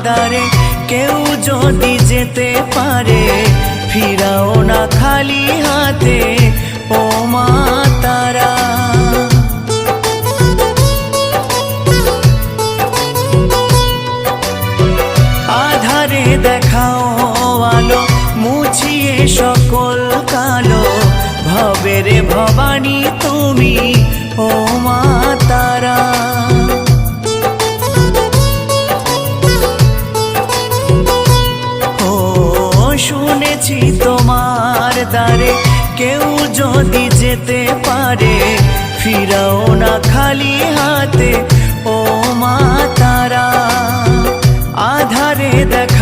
দ্বারে কেউ যদি যেতে পারে, ফিরাও না খালি হাতে ও মা তারা। আধারে দেখাও আলো, মুছিয়ে সকল কালো, ভবের ভবানী তুমি ও মা তারা। ও শুনেছি তোমার দ্বারে কেউ যদি যেতে পারে, ফিরাও না খালি হাতে ও মা তারা। আধারে দেখ